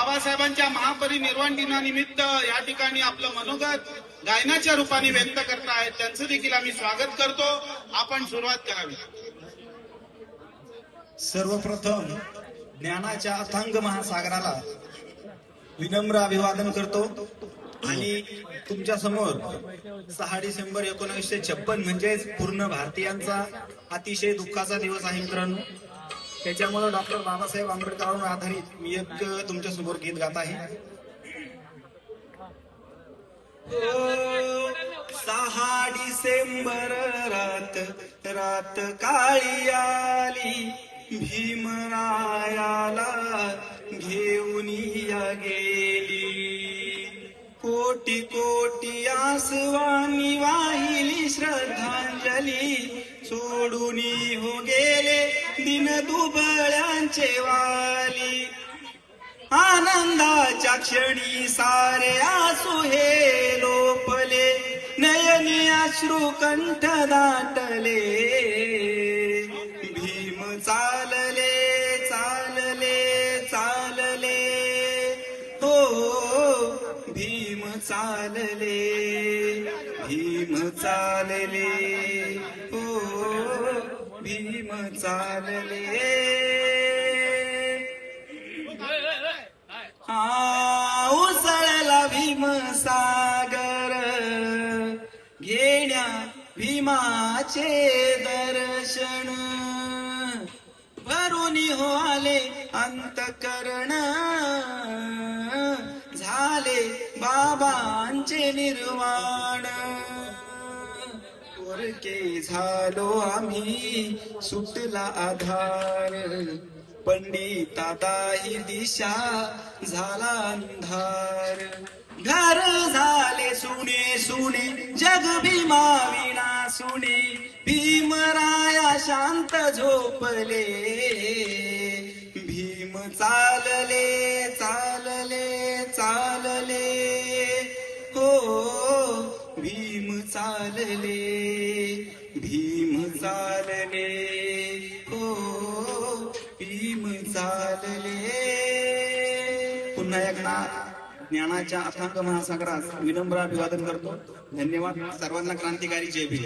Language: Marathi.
बाबासाहेबांच्या महापरिनिर्वाण दिनानिमित्त या ठिकाणी आपलं मनोगत गायनाच्या रूपाने व्यक्त करतायत, त्यांचं देखील आम्ही स्वागत करतो. आपण सुरुवात करावी. सर्वप्रथम ज्ञानाच्या अथांग महासागराला विनम्र अभिवादन करतो आणि तुमच्या समोर 6 डिसेंबर 1956 म्हणजेच पूर्ण भारतीयांचा अतिशय दुःखाचा दिवस आहे मित्रांनो. त्याच्यामुळे डॉक्टर बाबासाहेब आंबेडकरांवर आधारित मी एक तुमच्या समोर गीत गात आहे. 6 डिसेंबर रात काळी आली, भीमरायाला घेऊन या गेली. कोटी कोटी आसवानी वाहिली श्रद्धांजली, सोडून हो गेले दिन दुबळ्यांचे वाली. आनंदाच्या क्षणी सारे आसू हे लोपले, नयनी अश्रू कंठ दाटले. भीम चालले चालले चालले, हो भीम चालले, भीम चालले, हो भीम चालले. उसळला भीम सागर, घेण्या भीमाचे दर्शन. भरून हो आले अंतकरण, झाले बाबांचे निर्वाण. वरके झालो आम्ही सुटला आधार, पंडितादाही दिशा झाला अंधार. घर झाले सुने सुने जग भीमा विना सुने, भीमराया शांत झोपले. भीम चालले चालले चालले, हो भीम चालले, भीम चालले, हो भीम चालले. पुन्हा एकदा ज्ञानाच्या अथांग महासागरात विनम्र अभिवादन करतो. धन्यवाद. सर्वांना क्रांतिकारी जय भीम.